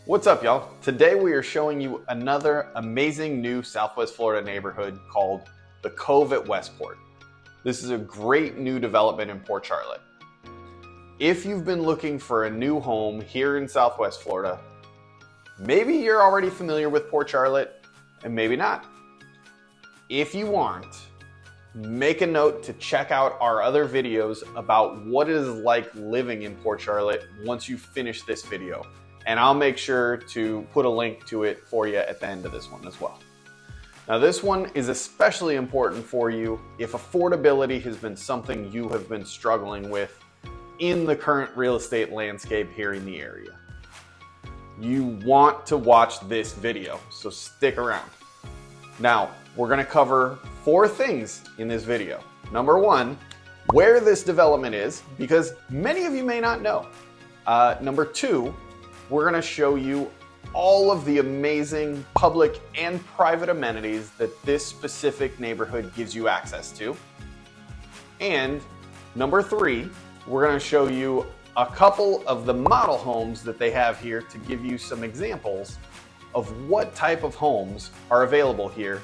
What's up, y'all? Today we are showing you another amazing new Southwest Florida neighborhood called the Cove at WestPort. This is a great new development in Port Charlotte. If you've been looking for a new home here in Southwest Florida, maybe you're already familiar with Port Charlotte and maybe not. If you aren't, make a note to check out our other videos about what it is like living in Port Charlotte once you finish this video. And I'll make sure to put a link to it for you at the end of this one as well. Now, this one is especially important for you if affordability has been something you have been struggling with in the current real estate landscape here in the area. You want to watch this video, so stick around. Now, we're gonna cover 4 things in this video. Number 1, where this development is, because many of you may not know. Number 2, we're going to show you all of the amazing public and private amenities that this specific neighborhood gives you access to. And number 3, we're going to show you a couple of the model homes that they have here to give you some examples of what type of homes are available here.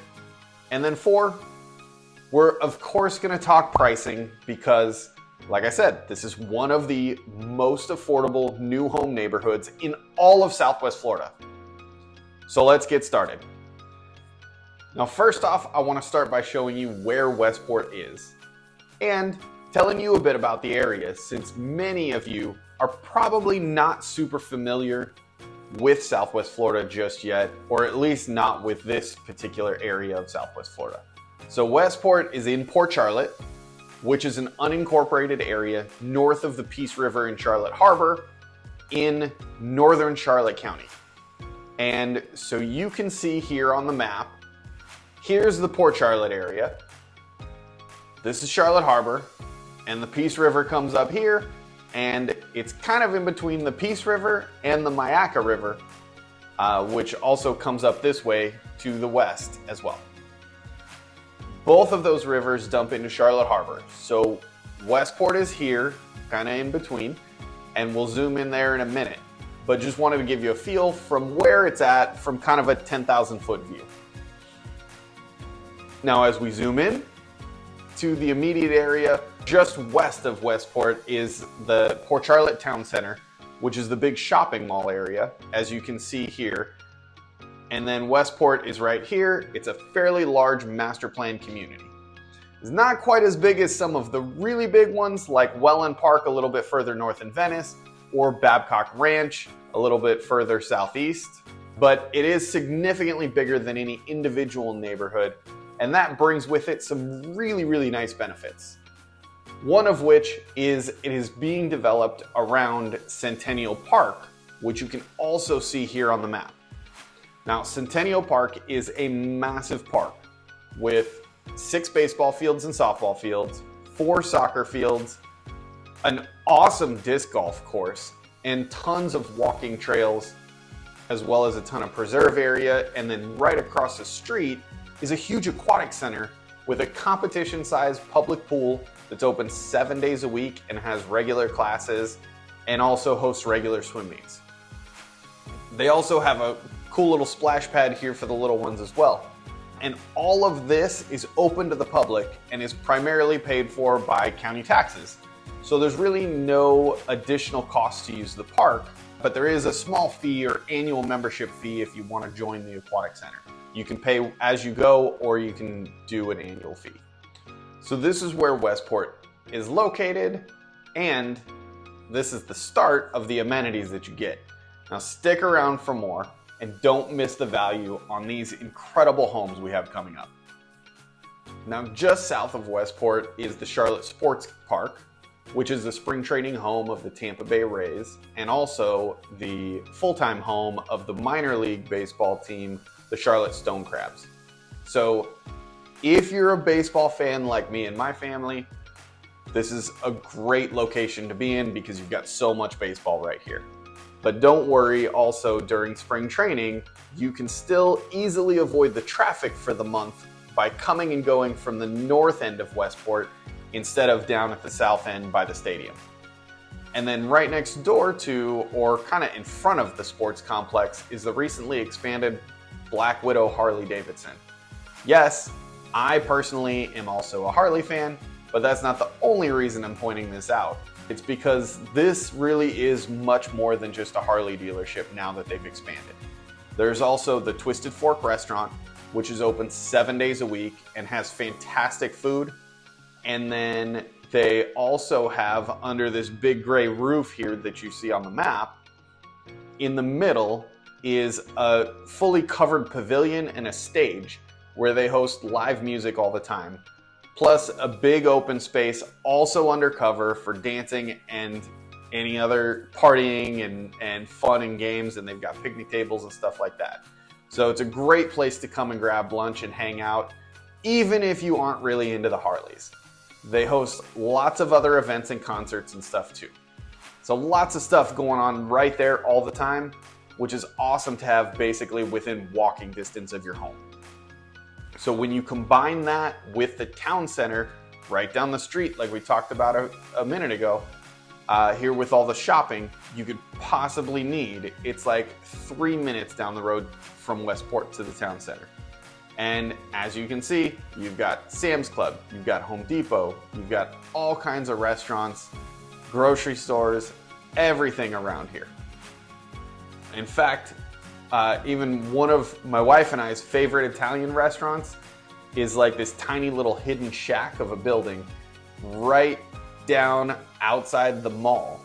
And then 4, we're of course going to talk pricing because, like I said, this is one of the most affordable new home neighborhoods in all of Southwest Florida. So let's get started. Now, first off, I want to start by showing you where WestPort is and telling you a bit about the area, since many of you are probably not super familiar with Southwest Florida just yet, or at least not with this particular area of Southwest Florida. So WestPort is in Port Charlotte, which is an unincorporated area north of the Peace River in Charlotte Harbor in northern Charlotte County. And so you can see here on the map, here's the Port Charlotte area. This is Charlotte Harbor, and the Peace River comes up here, and it's kind of in between the Peace River and the Myakka River, which also comes up this way to the west as well. Both of those rivers dump into Charlotte Harbor. So WestPort is here, kind of in between, and we'll zoom in there in a minute. But just wanted to give you a feel from where it's at from kind of a 10,000 foot view. Now, as we zoom in to the immediate area, just west of WestPort is the Port Charlotte Town Center, which is the big shopping mall area, as you can see here. And then WestPort is right here. It's a fairly large master-planned community. It's not quite as big as some of the really big ones like Welland Park a little bit further north in Venice, or Babcock Ranch a little bit further southeast, but it is significantly bigger than any individual neighborhood, and that brings with it some really nice benefits. One of which is it is being developed around Centennial Park, which you can also see here on the map. Now, Centennial Park is a massive park with 6 baseball fields and softball fields, 4 soccer fields, an awesome disc golf course, and tons of walking trails, as well as a ton of preserve area. And then right across the street is a huge aquatic center with a competition-sized public pool that's open 7 days a week and has regular classes and also hosts regular swim meets. They also have a cool little splash pad here for the little ones as well. And all of this is open to the public and is primarily paid for by county taxes. So there's really no additional cost to use the park, but there is a small fee or annual membership fee if you want to join the aquatic center. You can pay as you go, or you can do an annual fee. So this is where WestPort is located, and this is the start of the amenities that you get. Now stick around for more, and don't miss the value on these incredible homes we have coming up. Now, just south of WestPort is the Charlotte Sports Park, which is the spring training home of the Tampa Bay Rays, and also the full-time home of the minor league baseball team, the Charlotte Stone Crabs. So if you're a baseball fan like me and my family, this is a great location to be in because you've got so much baseball right here. But don't worry, also during spring training, you can still easily avoid the traffic for the month by coming and going from the north end of WestPort instead of down at the south end by the stadium. And then right next door to, or kind of in front of the sports complex, is the recently expanded Black Widow Harley Davidson. Yes, I personally am also a Harley fan, but that's not the only reason I'm pointing this out. It's because this really is much more than just a Harley dealership now that they've expanded. There's also the Twisted Fork restaurant, which is open 7 days a week and has fantastic food. And then they also have, under this big gray roof here that you see on the map, in the middle is a fully covered pavilion and a stage where they host live music all the time, plus a big open space also undercover for dancing and any other partying and fun and games, and they've got picnic tables and stuff like that. So it's a great place to come and grab lunch and hang out, even if you aren't really into the Harleys. They host lots of other events and concerts and stuff too. So lots of stuff going on right there all the time, which is awesome to have basically within walking distance of your home. So when you combine that with the town center right down the street, like we talked about a minute ago, here with all the shopping you could possibly need, it's like 3 minutes down the road from WestPort to the town center. And as you can see, you've got Sam's Club, you've got Home Depot, you've got all kinds of restaurants, grocery stores, everything around here. In fact, even one of my wife and I's favorite Italian restaurants is like this tiny little hidden shack of a building right down outside the mall.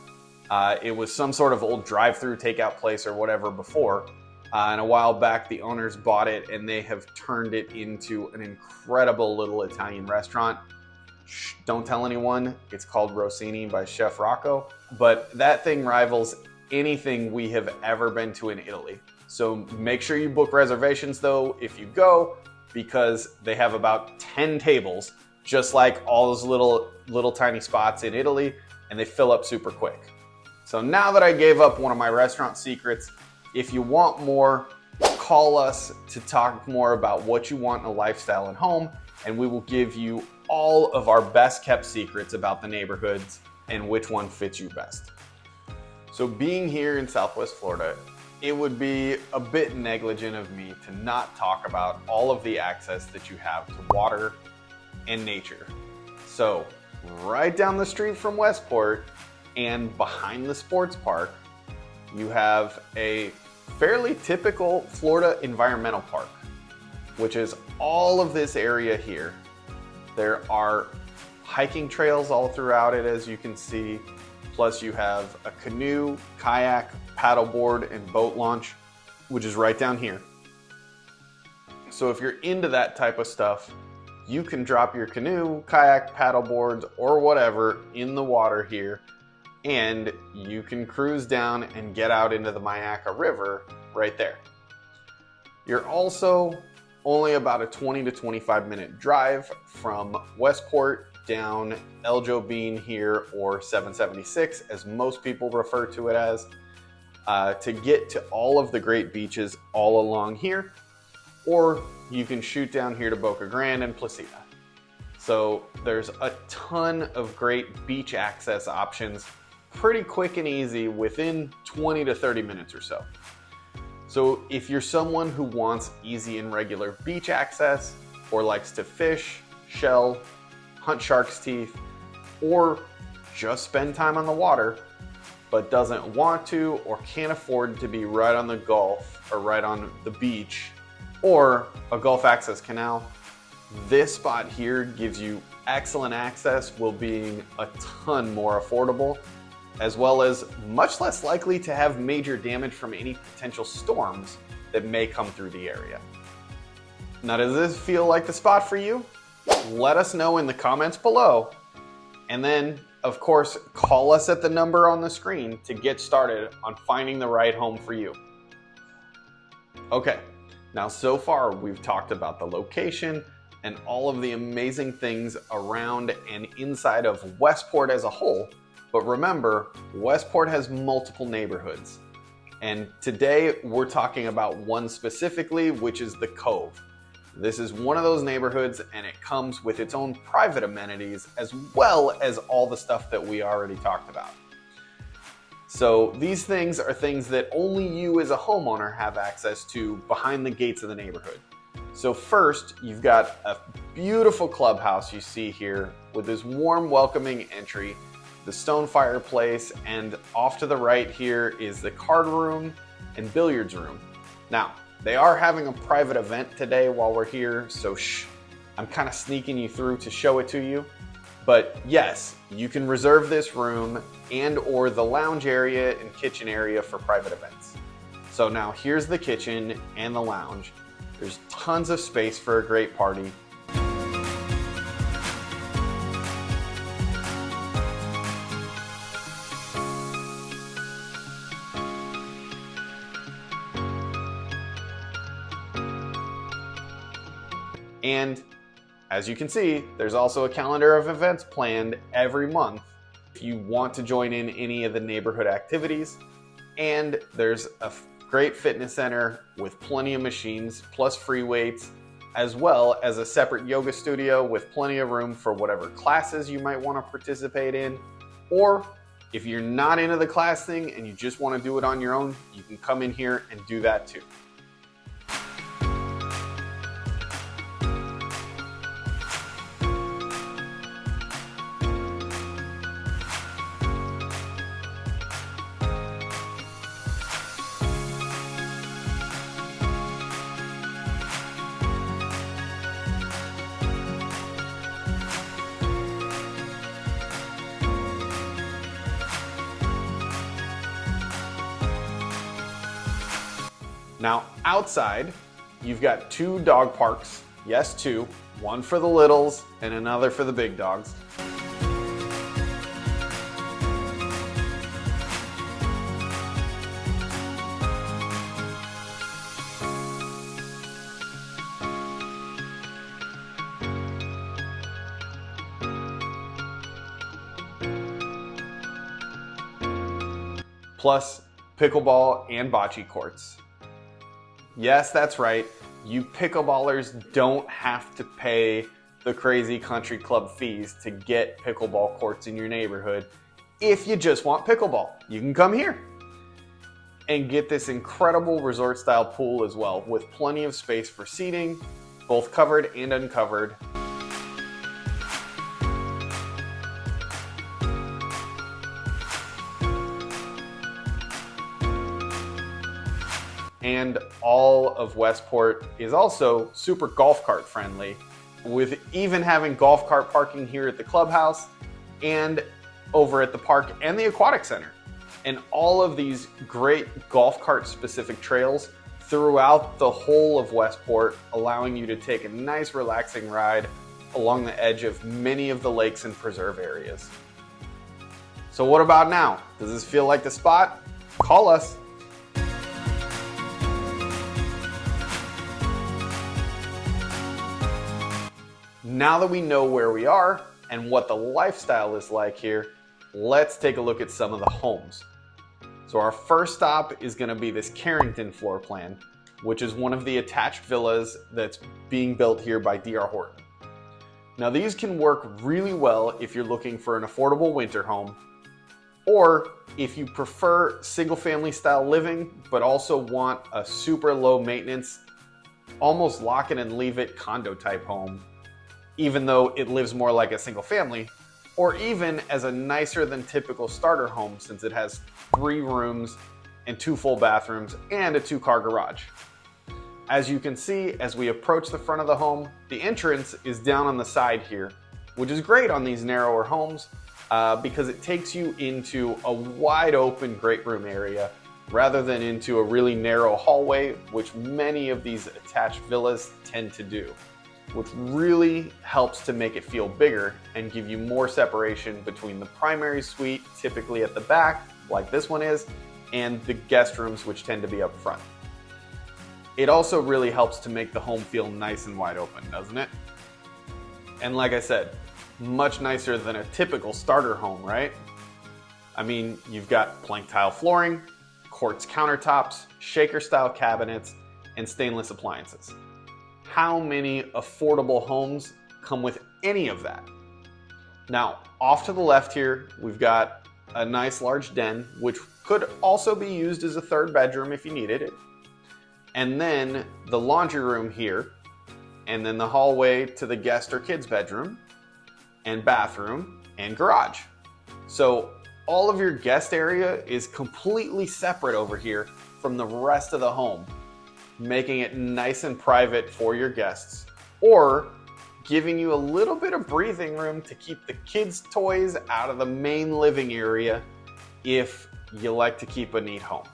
It was some sort of old drive-through takeout place or whatever before, and a while back the owners bought it and they have turned it into an incredible little Italian restaurant. Shh, don't tell anyone, it's called Rossini by Chef Rocco, but that thing rivals anything we have ever been to in Italy. So make sure you book reservations though if you go, because they have about 10 tables, just like all those little tiny spots in Italy, and they fill up super quick. So now that I gave up one of my restaurant secrets, if you want more, call us to talk more about what you want in a lifestyle and home, and we will give you all of our best kept secrets about the neighborhoods and which one fits you best. So being here in Southwest Florida, it would be a bit negligent of me to not talk about all of the access that you have to water and nature. So right down the street from WestPort and behind the sports park, you have a fairly typical Florida environmental park, which is all of this area here. There are hiking trails all throughout it, as you can see. Plus you have a canoe, kayak, paddleboard, and boat launch, which is right down here. So if you're into that type of stuff, you can drop your canoe, kayak, paddleboards, or whatever in the water here, and you can cruise down and get out into the Myakka River right there. You're also only about a 20 to 25 minute drive from WestPort down El Jobin here, or 776 as most people refer to it as, to get to all of the great beaches all along here, or you can shoot down here to Boca Grande and Placida. So there's a ton of great beach access options, pretty quick and easy within 20 to 30 minutes or so. So if you're someone who wants easy and regular beach access, or likes to fish, shell, hunt shark's teeth, or just spend time on the water, but doesn't want to or can't afford to be right on the Gulf or right on the beach or a Gulf access canal, this spot here gives you excellent access while being a ton more affordable, as well as much less likely to have major damage from any potential storms that may come through the area. Now, does this feel like the spot for you? Let us know in the comments below, and then of course call us at the number on the screen to get started on finding the right home for you. Okay, now so far we've talked about the location and all of the amazing things around and inside of WestPort as a whole, but remember, WestPort has multiple neighborhoods, and today we're talking about one specifically, which is the Cove. This is one of those neighborhoods, and it comes with its own private amenities as well as all the stuff that we already talked about. So these things are things that only you as a homeowner have access to behind the gates of the neighborhood. So first, you've got a beautiful clubhouse you see here with this warm, welcoming entry, the stone fireplace, and off to the right here is the card room and billiards room. Now, they are having a private event today while we're here, so shh, I'm kind of sneaking you through to show it to you. But yes, you can reserve this room and or the lounge area and kitchen area for private events. So now here's the kitchen and the lounge. There's tons of space for a great party. And as you can see, there's also a calendar of events planned every month if you want to join in any of the neighborhood activities. And there's a great fitness center with plenty of machines, plus free weights, as well as a separate yoga studio with plenty of room for whatever classes you might want to participate in. Or if you're not into the class thing and you just want to do it on your own, you can come in here and do that too. Now outside, you've got 2 dog parks. Yes, 2. One for the littles and another for the big dogs. Plus pickleball and bocce courts. Yes, that's right. You pickleballers don't have to pay the crazy country club fees to get pickleball courts in your neighborhood. If you just want pickleball, you can come here and get this incredible resort style pool as well, with plenty of space for seating, both covered and uncovered. And all of WestPort is also super golf cart friendly, with even having golf cart parking here at the clubhouse and over at the park and the aquatic center. And all of these great golf cart specific trails throughout the whole of WestPort, allowing you to take a nice relaxing ride along the edge of many of the lakes and preserve areas. So what about now? Does this feel like the spot? Call us. Now that we know where we are and what the lifestyle is like here, let's take a look at some of the homes. So our first stop is going to be this Carrington floor plan, which is one of the attached villas that's being built here by D.R. Horton. Now these can work really well if you're looking for an affordable winter home, or if you prefer single family style living but also want a super low maintenance, almost lock it and leave it condo type home, even though it lives more like a single family, or even as a nicer than typical starter home since it has 3 rooms and 2 full bathrooms and a 2-car garage. As you can see, as we approach the front of the home, the entrance is down on the side here, which is great on these narrower homes because it takes you into a wide open great room area rather than into a really narrow hallway, which many of these attached villas tend to do, which really helps to make it feel bigger and give you more separation between the primary suite, typically at the back, like this one is, and the guest rooms, which tend to be up front. It also really helps to make the home feel nice and wide open, doesn't it? And like I said, much nicer than a typical starter home, right? I mean, you've got plank tile flooring, quartz countertops, shaker style cabinets, and stainless appliances. How many affordable homes come with any of that? Now, off to the left here, we've got a nice large den, which Could also be used as a third bedroom if you needed it. And then the laundry room here, and then the hallway to the guest or kids bedroom, and bathroom, and garage. So all of your guest area is completely separate over here from the rest of the home, making it nice and private for your guests, or giving you a little bit of breathing room to keep the kids' toys out of the main living area if you like to keep a neat home.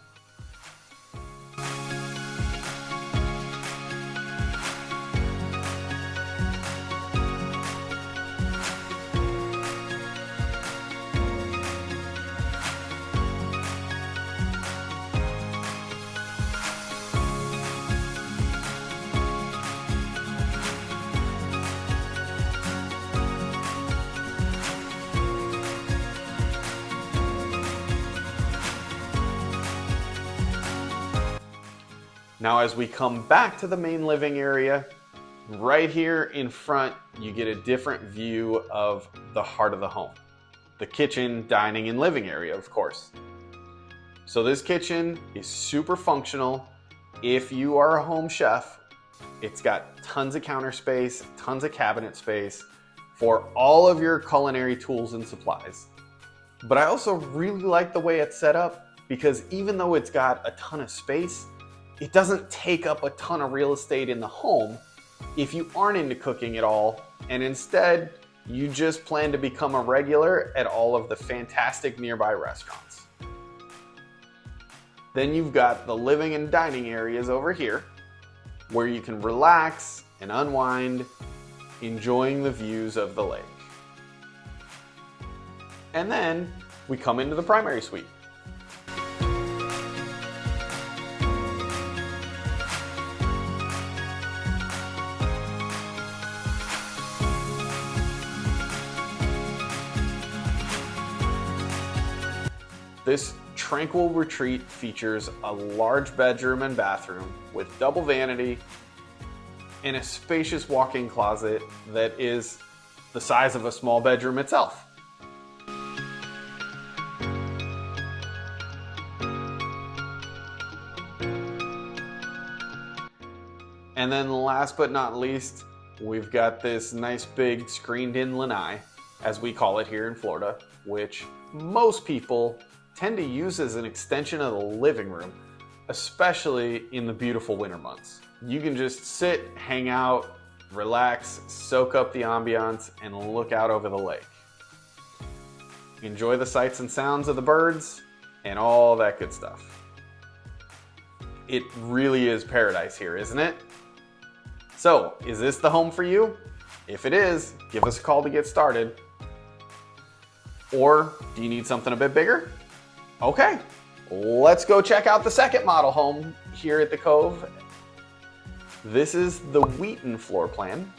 Now as we come back to the main living area, right here in front, you get a different view of the heart of the home. The kitchen, dining, and living area, of course. So this kitchen is super functional. If you are a home chef, it's got tons of counter space, tons of cabinet space for all of your culinary tools and supplies. But I also really like the way it's set up because even though it's got a ton of space, it doesn't take up a ton of real estate in the home if you aren't into cooking at all, and instead you just plan to become a regular at all of the fantastic nearby restaurants. Then you've got the living and dining areas over here where you can relax and unwind, enjoying the views of the lake. And then we come into the primary suite. This tranquil retreat features a large bedroom and bathroom with double vanity and a spacious walk-in closet that is the size of a small bedroom itself. And then last but not least, we've got this nice big screened-in lanai, as we call it here in Florida, which most people tend to use as an extension of the living room, especially in the beautiful winter months. You can just sit, hang out, relax, soak up the ambiance, and look out over the lake. Enjoy the sights and sounds of the birds and all that good stuff. It really is paradise here, isn't it? So, is this the home for you? If it is, give us a call to get started. Or do you need something a bit bigger? Okay, let's go check out the second model home here at the Cove. This is the Wheaton floor plan,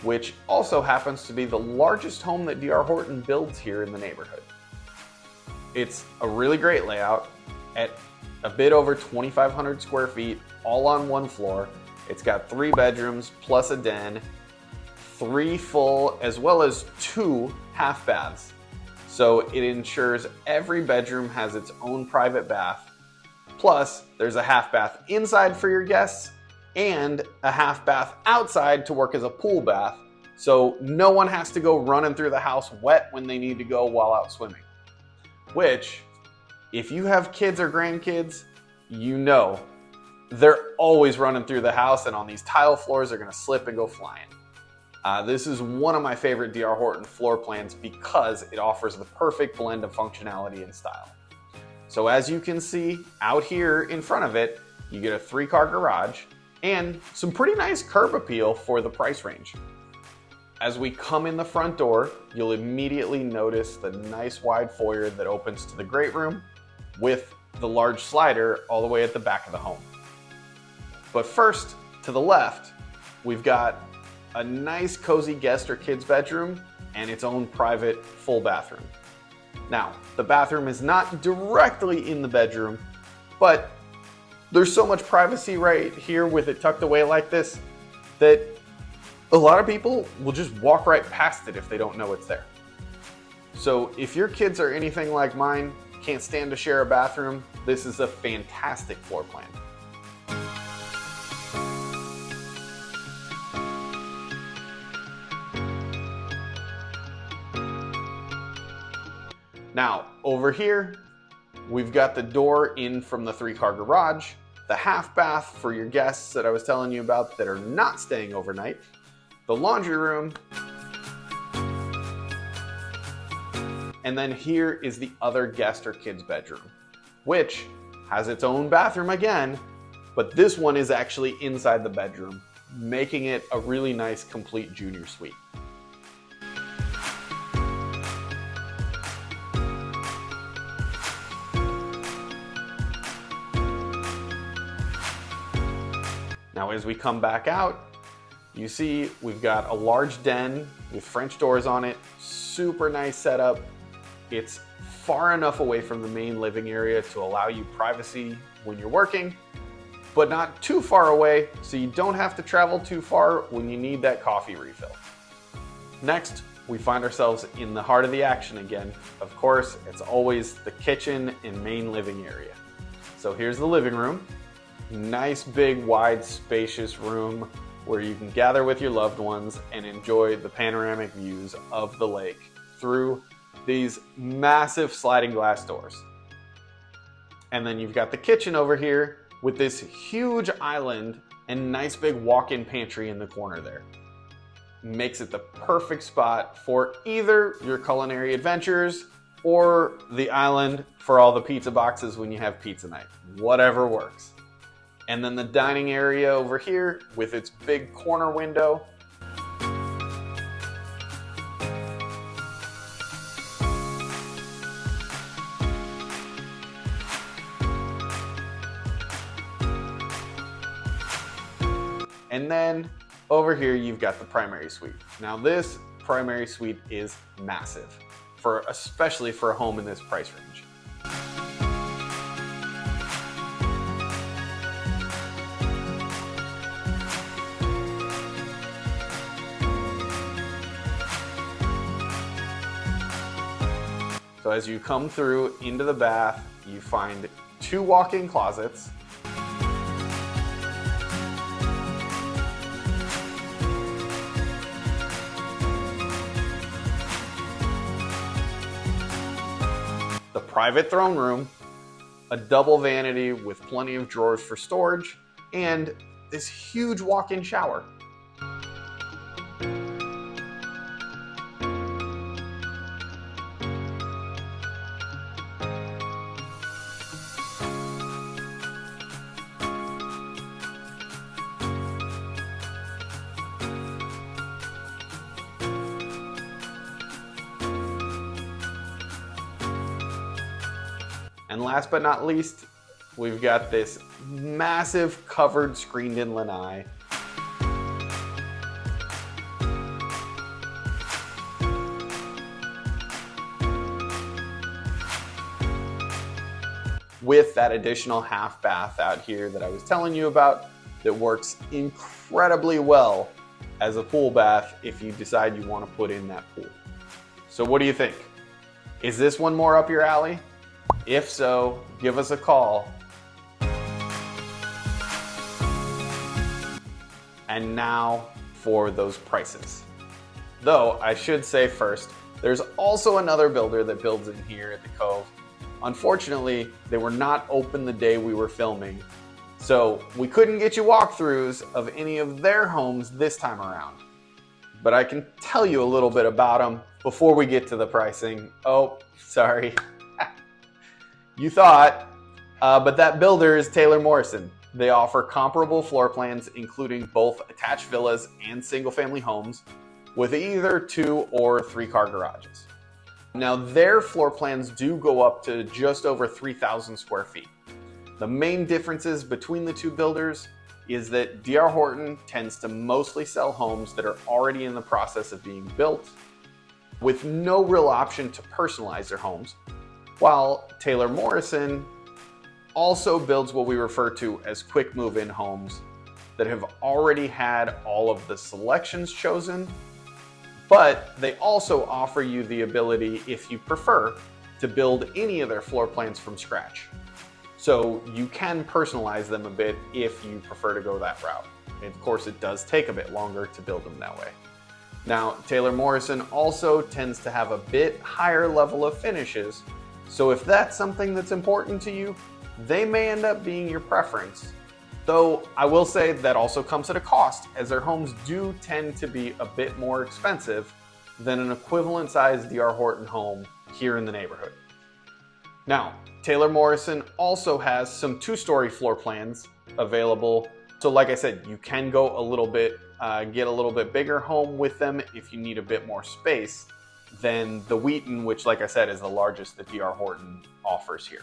which also happens to be the largest home that D.R. Horton builds here in the neighborhood. It's a really great layout at a bit over 2,500 square feet, all on one floor. It's got 3 bedrooms plus a den, 3 full as well as 2 half baths. So it ensures every bedroom has its own private bath. Plus, there's a half bath inside for your guests and a half bath outside to work as a pool bath. So no one has to go running through the house wet when they need to go while out swimming. Which, if you have kids or grandkids, you know they're always running through the house, and on these tile floors they're gonna slip and go flying. This is one of my favorite D.R. Horton floor plans because it offers the perfect blend of functionality and style. So as you can see out here in front of it, you get a 3-car garage and some pretty nice curb appeal for the price range. As we come in the front door, you'll immediately notice the nice wide foyer that opens to the great room with the large slider all the way at the back of the home. But first, to the left, we've got a nice cozy guest or kids bedroom and its own private full bathroom. Now, the bathroom is not directly in the bedroom, but there's so much privacy right here with it tucked away like this that a lot of people will just walk right past it if they don't know it's there. So if your kids are anything like mine, can't stand to share a bathroom, this is a fantastic floor plan. Now, over here, we've got the door in from the 3-car garage, the half bath for your guests that I was telling you about that are not staying overnight, the laundry room, and then here is the other guest or kid's bedroom, which has its own bathroom again, but this one is actually inside the bedroom, making it a really nice complete junior suite. Now as we come back out, you see we've got a large den with French doors on it, super nice setup. It's far enough away from the main living area to allow you privacy when you're working, but not too far away so you don't have to travel too far when you need that coffee refill. Next, we find ourselves in the heart of the action again. Of course, it's always the kitchen and main living area. So here's the living room. Nice, big, wide, spacious room where you can gather with your loved ones and enjoy the panoramic views of the lake through these massive sliding glass doors. And then you've got the kitchen over here with this huge island and nice big walk-in pantry in the corner there. Makes it the perfect spot for either your culinary adventures or the island for all the pizza boxes when you have pizza night. Whatever works. And then the dining area over here with its big corner window. And then over here you've got the primary suite. Now this primary suite is massive, especially for a home in this price range. So as you come through into the bath, you find 2 walk-in closets, the private throne room, a double vanity with plenty of drawers for storage, and this huge walk-in shower. And last but not least, we've got this massive covered screened-in lanai. With that additional half bath out here that I was telling you about that works incredibly well as a pool bath if you decide you want to put in that pool. So what do you think? Is this one more up your alley? If so, give us a call. And now for those prices. Though I should say first, there's also another builder that builds in here at the Cove. Unfortunately, they were not open the day we were filming, so we couldn't get you walkthroughs of any of their homes this time around. But I can tell you a little bit about them before we get to the pricing. Oh, sorry. You thought, but that builder is Taylor Morrison. They offer comparable floor plans, including both attached villas and single-family homes with either 2 or 3-car garages. Now, their floor plans do go up to just over 3,000 square feet. The main differences between the two builders is that D.R. Horton tends to mostly sell homes that are already in the process of being built, with no real option to personalize their homes, while Taylor Morrison also builds what we refer to as quick move-in homes that have already had all of the selections chosen, but they also offer you the ability, if you prefer, to build any of their floor plans from scratch. So you can personalize them a bit if you prefer to go that route. And of course, it does take a bit longer to build them that way. Now, Taylor Morrison also tends to have a bit higher level of finishes, so if that's something that's important to you, they may end up being your preference. Though I will say that also comes at a cost, as their homes do tend to be a bit more expensive than an equivalent sized D.R. Horton home here in the neighborhood. Now, Taylor Morrison also has some 2-story floor plans available. So like I said, you can go a little bit, get a little bit bigger home with them if you need a bit more space than the Wheaton, which like I said is the largest that D.R. Horton offers here.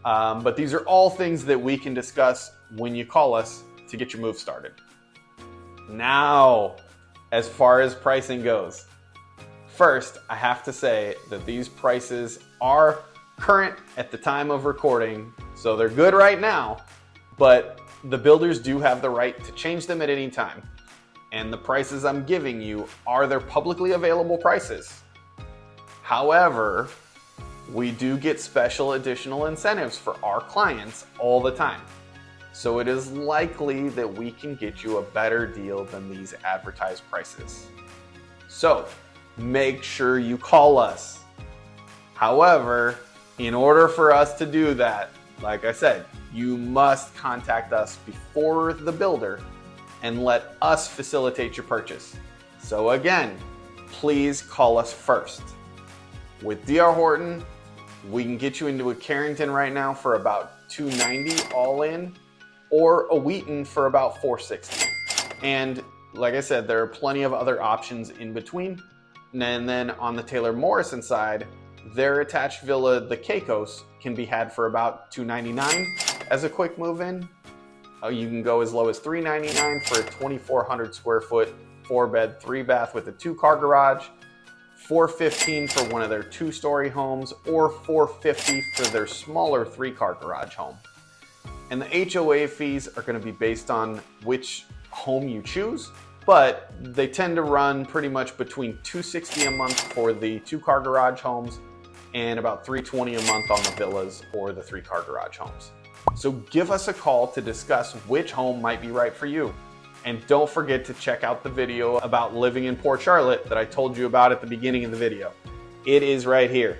But these are all things that we can discuss when you call us to get your move started. Now, as far as pricing goes, first, I have to say that these prices are current at the time of recording, so they're good right now, but the builders do have the right to change them at any time. And the prices I'm giving you are their publicly available prices. However, we do get special additional incentives for our clients all the time. So it is likely that we can get you a better deal than these advertised prices. So make sure you call us. However, in order for us to do that, like I said, you must contact us before the builder and let us facilitate your purchase. So again, please call us first. With D.R. Horton, we can get you into a Carrington right now for about $290 all in, or a Wheaton for about $460. And like I said, there are plenty of other options in between. And then on the Taylor Morrison side, their attached villa, the Caicos, can be had for about $299 as a quick move-in. You can go as low as $399 for a 2,400 square foot, 4-bed, 3-bath with a 2-car garage, $415 for one of their 2-story homes, or $450 for their smaller 3-car garage home. And the HOA fees are going to be based on which home you choose, but they tend to run pretty much between $260 a month for the 2-car garage homes and about $320 a month on the villas or the 3-car garage homes. So give us a call to discuss which home might be right for you. And don't forget to check out the video about living in Port Charlotte that I told you about at the beginning of the video. It is right here.